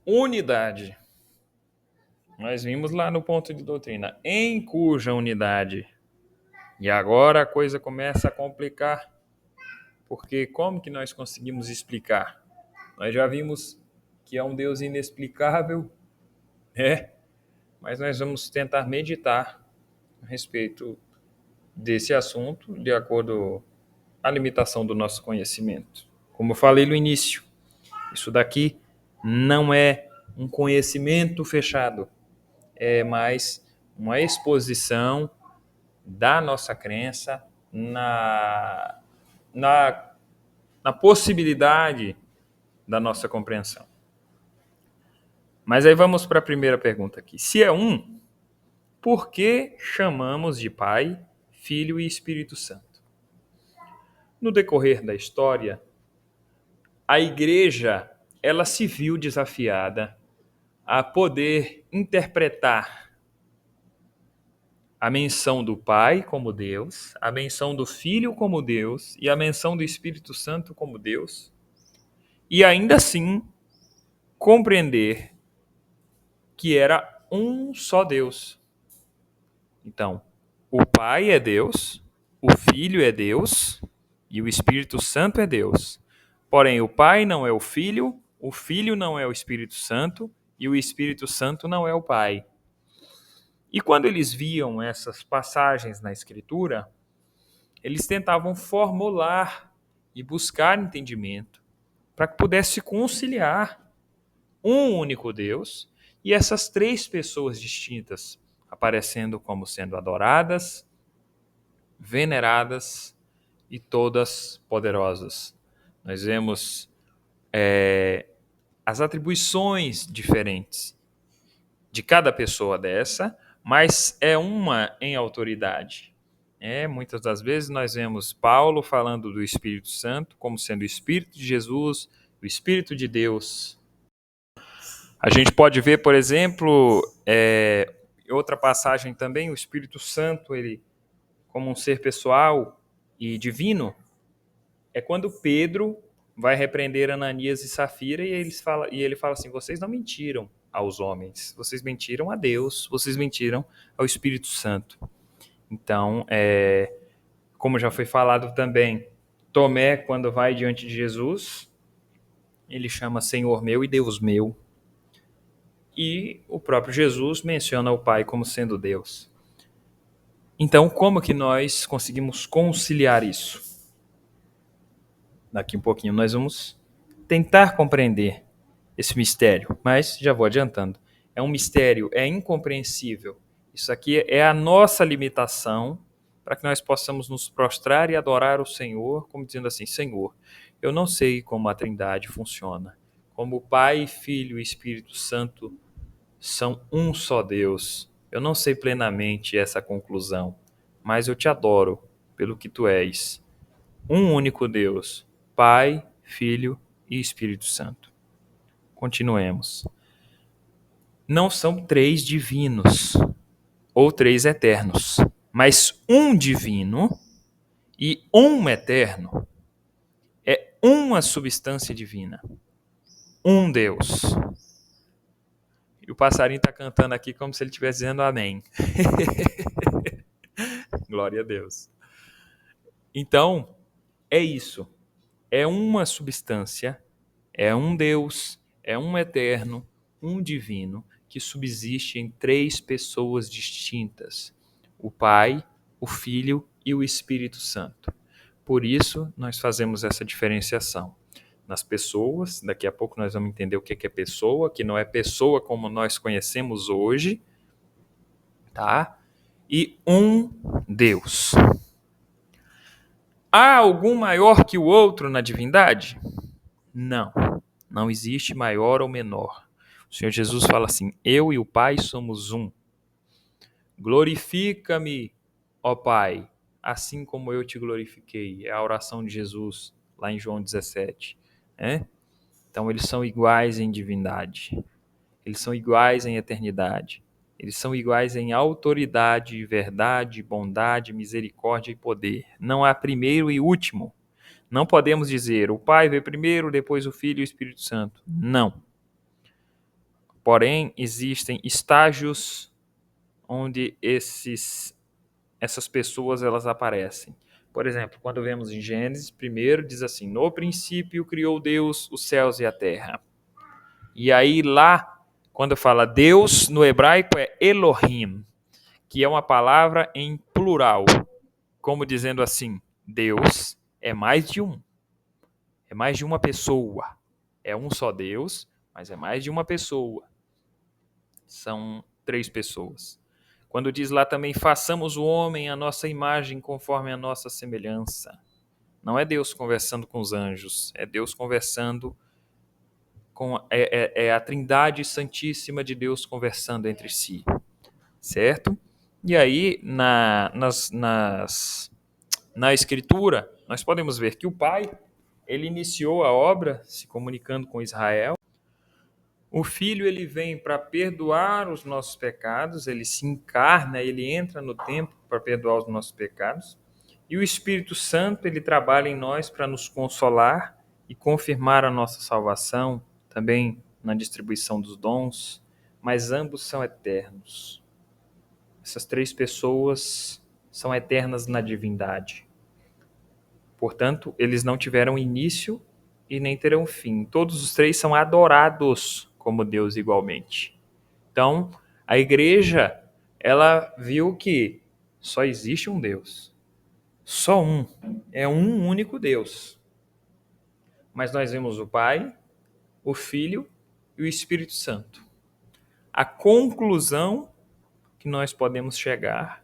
Unidade. Nós vimos lá no ponto de doutrina, em cuja unidade. E agora a coisa começa a complicar, porque como que nós conseguimos explicar? Nós já vimos que é um Deus inexplicável, mas nós vamos tentar meditar a respeito desse assunto de acordo com a limitação do nosso conhecimento. Como eu falei no início, isso daqui não é um conhecimento fechado, é mais uma exposição da nossa crença na, na possibilidade da nossa compreensão. Mas aí vamos para a primeira pergunta aqui. Se é um, por que chamamos de Pai, Filho e Espírito Santo? No decorrer da história, a igreja ela se viu desafiada a poder interpretar a menção do Pai como Deus, a menção do Filho como Deus e a menção do Espírito Santo como Deus, e ainda assim compreender que era um só Deus. Então, o Pai é Deus, o Filho é Deus e o Espírito Santo é Deus. Porém, o Pai não é o Filho não é o Espírito Santo e o Espírito Santo não é o Pai. E quando eles viam essas passagens na Escritura, eles tentavam formular e buscar entendimento para que pudesse conciliar um único Deus e essas três pessoas distintas aparecendo como sendo adoradas, veneradas e todas poderosas. Nós vemos as atribuições diferentes de cada pessoa dessa, mas é uma em autoridade. Muitas das vezes nós vemos Paulo falando do Espírito Santo como sendo o Espírito de Jesus, o Espírito de Deus. A gente pode ver, por exemplo, em outra passagem também, o Espírito Santo, ele como um ser pessoal e divino, é quando Pedro vai repreender Ananias e Safira e ele fala assim, vocês não mentiram aos homens, vocês mentiram a Deus, vocês mentiram ao Espírito Santo. Então, como já foi falado também, Tomé, quando vai diante de Jesus, ele chama Senhor meu e Deus meu. E o próprio Jesus menciona o Pai como sendo Deus. Então, como que nós conseguimos conciliar isso? Daqui um pouquinho nós vamos tentar compreender esse mistério, mas já vou adiantando. É um mistério, é incompreensível. Isso aqui é a nossa limitação para que nós possamos nos prostrar e adorar o Senhor, como dizendo assim, Senhor, eu não sei como a Trindade funciona, como o Pai, Filho e Espírito Santo são um só Deus. Eu não sei plenamente essa conclusão, mas eu te adoro pelo que tu és. Um único Deus, Pai, Filho e Espírito Santo. Continuemos. Não são três divinos ou três eternos, mas um divino e um eterno. É uma substância divina. Um Deus. E o passarinho está cantando aqui como se ele estivesse dizendo amém. Glória a Deus. Então, é isso. É uma substância, é um Deus, é um eterno, um divino, que subsiste em três pessoas distintas: o Pai, o Filho e o Espírito Santo. Por isso, nós fazemos essa diferenciação nas pessoas. Daqui a pouco nós vamos entender o que é pessoa, que não é pessoa como nós conhecemos hoje, tá? E um Deus. Há algum maior que o outro na divindade? Não. Não existe maior ou menor. O Senhor Jesus fala assim: eu e o Pai somos um. Glorifica-me, ó Pai, assim como eu te glorifiquei. É a oração de Jesus, lá em João 17. Então, eles são iguais em divindade. Eles são iguais em eternidade. Eles são iguais em autoridade, verdade, bondade, misericórdia e poder. Não há primeiro e último. Não podemos dizer o Pai veio primeiro, depois o Filho e o Espírito Santo. Não. Porém, existem estágios onde essas pessoas elas aparecem. Por exemplo, quando vemos em Gênesis, primeiro diz assim: no princípio criou Deus os céus e a terra. E aí lá, quando fala Deus, no hebraico é Elohim, que é uma palavra em plural, como dizendo assim: Deus é mais de um, é mais de uma pessoa. É um só Deus, mas é mais de uma pessoa. São três pessoas. Quando diz lá também, façamos o homem à nossa imagem conforme a nossa semelhança. Não é Deus conversando com os anjos, é Deus conversando é a Trindade Santíssima de Deus conversando entre si, certo? E aí, na Escritura, nós podemos ver que o Pai, ele iniciou a obra se comunicando com Israel. O Filho, ele vem para perdoar os nossos pecados, ele se encarna, ele entra no tempo para perdoar os nossos pecados. E o Espírito Santo, ele trabalha em nós para nos consolar e confirmar a nossa salvação, também na distribuição dos dons, mas ambos são eternos. Essas três pessoas são eternas na divindade. Portanto, eles não tiveram início e nem terão fim. Todos os três são adorados como Deus igualmente. Então, a igreja, ela viu que só existe um Deus. Só um. É um único Deus. Mas nós vemos o Pai, o Filho e o Espírito Santo. A conclusão que nós podemos chegar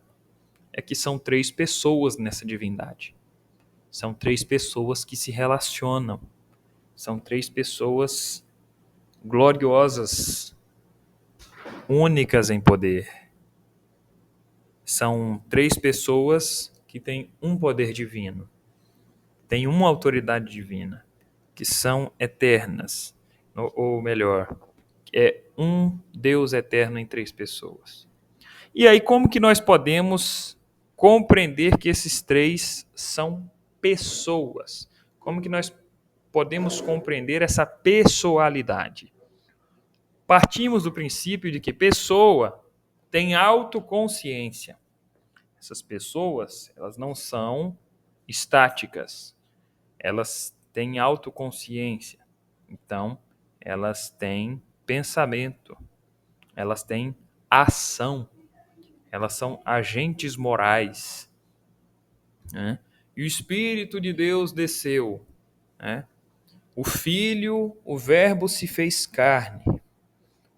é que são três pessoas nessa divindade. São três pessoas que se relacionam. São três pessoas gloriosas, únicas em poder. São três pessoas que têm um poder divino, têm uma autoridade divina, que são eternas. Ou melhor, é um Deus eterno em três pessoas. E aí, como que nós podemos compreender que esses três são pessoas? Como que nós podemos compreender essa pessoalidade? Partimos do princípio de que pessoa tem autoconsciência. Essas pessoas, elas não são estáticas. Elas têm autoconsciência. Então, elas têm pensamento. Elas têm ação. Elas são agentes morais. Né? E o Espírito de Deus desceu. Né? O Filho, o Verbo se fez carne.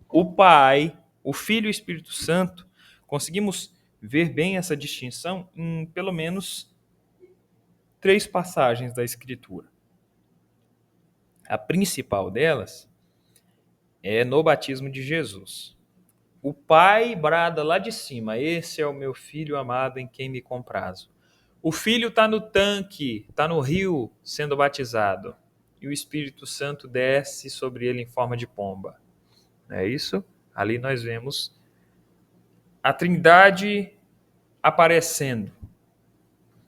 O Pai, o Filho e o Espírito Santo, conseguimos ver bem essa distinção em pelo menos três passagens da Escritura. A principal delas é no batismo de Jesus. O Pai brada lá de cima: esse é o meu Filho amado em quem me comprazo. O Filho está no tanque, está no rio sendo batizado. E o Espírito Santo desce sobre ele em forma de pomba. Não é isso? Ali nós vemos a Trindade aparecendo.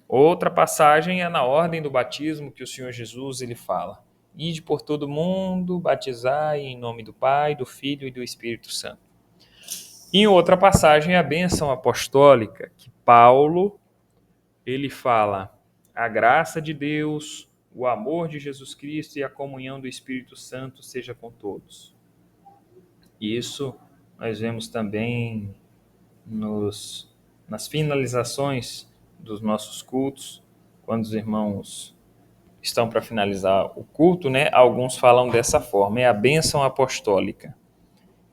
Outra passagem é na ordem do batismo que o Senhor Jesus ele fala: ide por todo mundo, batizai em nome do Pai, do Filho e do Espírito Santo. Em outra passagem é a bênção apostólica, que Paulo ele fala: a graça de Deus, o amor de Jesus Cristo e a comunhão do Espírito Santo seja com todos. Isso nós vemos também nas finalizações dos nossos cultos, quando os irmãos estão para finalizar o culto, né? Alguns falam dessa forma, é a bênção apostólica.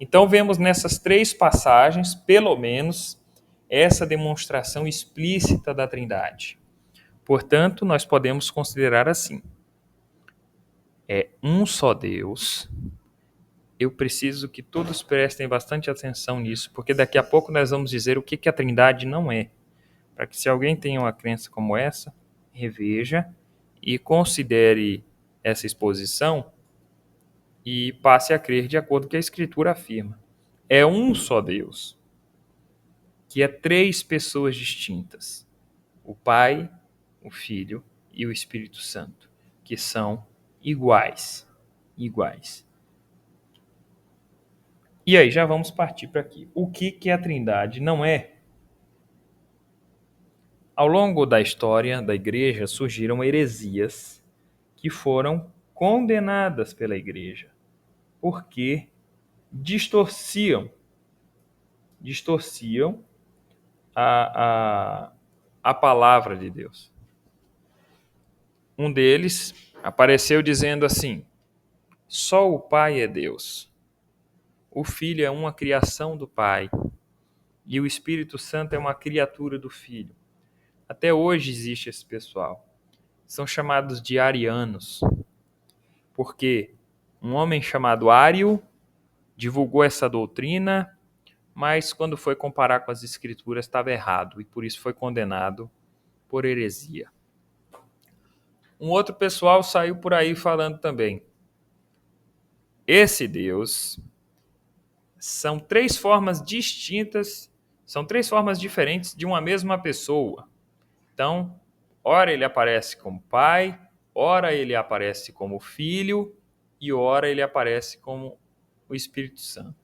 Então vemos nessas três passagens, pelo menos, essa demonstração explícita da Trindade. Portanto, nós podemos considerar assim: é um só Deus. Eu preciso que todos prestem bastante atenção nisso, porque daqui a pouco nós vamos dizer o que a Trindade não é. Para que se alguém tenha uma crença como essa, reveja e considere essa exposição e passe a crer de acordo com o que a Escritura afirma. É um só Deus, que é três pessoas distintas: o Pai, o Filho e o Espírito Santo, que são iguais. Iguais. E aí já vamos partir para aqui. O que a Trindade não é? Ao longo da história da igreja surgiram heresias que foram condenadas pela igreja, porque distorciam a, a, a palavra de Deus. Um deles apareceu dizendo assim: só o Pai é Deus. O Filho é uma criação do Pai e o Espírito Santo é uma criatura do Filho. Até hoje existe esse pessoal. São chamados de arianos, porque um homem chamado Ário divulgou essa doutrina, mas quando foi comparar com as Escrituras estava errado e por isso foi condenado por heresia. Um outro pessoal saiu por aí falando também: esse Deus são três formas distintas, são três formas diferentes de uma mesma pessoa. Então, ora ele aparece como Pai, ora ele aparece como Filho e ora ele aparece como o Espírito Santo.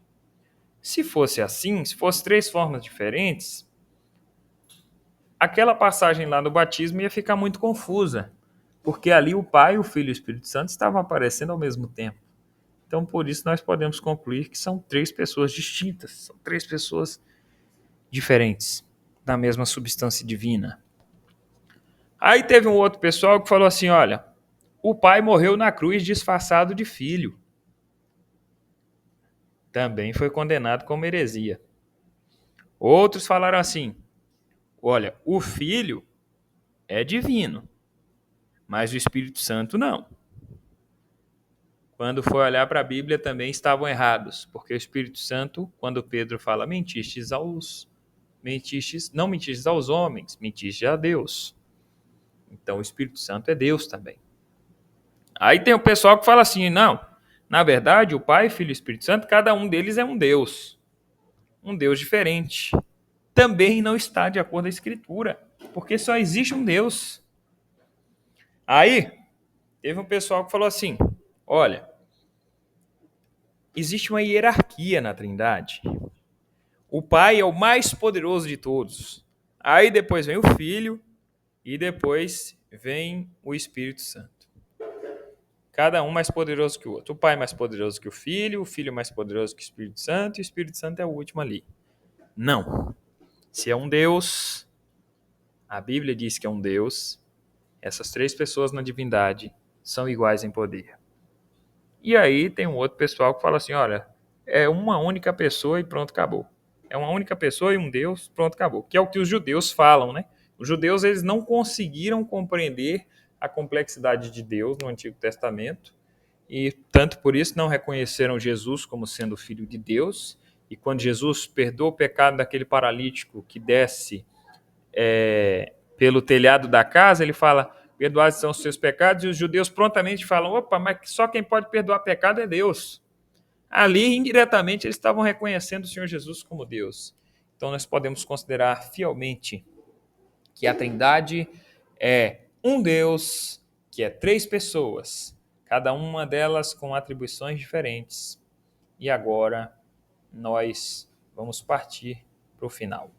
Se fosse assim, se fosse três formas diferentes, aquela passagem lá do batismo ia ficar muito confusa, porque ali o Pai, o Filho e o Espírito Santo estavam aparecendo ao mesmo tempo. Então, por isso, nós podemos concluir que são três pessoas distintas, são três pessoas diferentes, da mesma substância divina. Aí teve um outro pessoal que falou assim: olha, o pai morreu na cruz disfarçado de filho. Também foi condenado como heresia. Outros falaram assim: olha, o filho é divino, mas o Espírito Santo não. Quando foi olhar para a Bíblia também estavam errados, porque o Espírito Santo, quando Pedro fala não mentistes aos homens, mentistes a Deus. Então o Espírito Santo é Deus também. Aí tem o pessoal que fala assim: não, na verdade o Pai, Filho e Espírito Santo, cada um deles é um Deus diferente. Também não está de acordo com a Escritura, porque só existe um Deus. Aí teve um pessoal que falou assim: olha, existe uma hierarquia na Trindade. O Pai é o mais poderoso de todos. Aí depois vem o Filho e depois vem o Espírito Santo. Cada um mais poderoso que o outro. O Pai mais poderoso que o Filho mais poderoso que o Espírito Santo, e o Espírito Santo é o último ali. Não. Se é um Deus, a Bíblia diz que é um Deus, essas três pessoas na divindade são iguais em poder. E aí tem um outro pessoal que fala assim: olha, é uma única pessoa e pronto, acabou. É uma única pessoa e um Deus, pronto, acabou. Que é o que os judeus falam, né? Os judeus, eles não conseguiram compreender a complexidade de Deus no Antigo Testamento e tanto por isso não reconheceram Jesus como sendo filho de Deus. E quando Jesus perdoa o pecado daquele paralítico que desce pelo telhado da casa, ele fala: perdoados são os seus pecados, e os judeus prontamente falam: opa, mas só quem pode perdoar pecado é Deus. Ali, indiretamente, eles estavam reconhecendo o Senhor Jesus como Deus. Então, nós podemos considerar fielmente que a Trindade é um Deus, que é três pessoas, cada uma delas com atribuições diferentes. E agora, nós vamos partir para o final.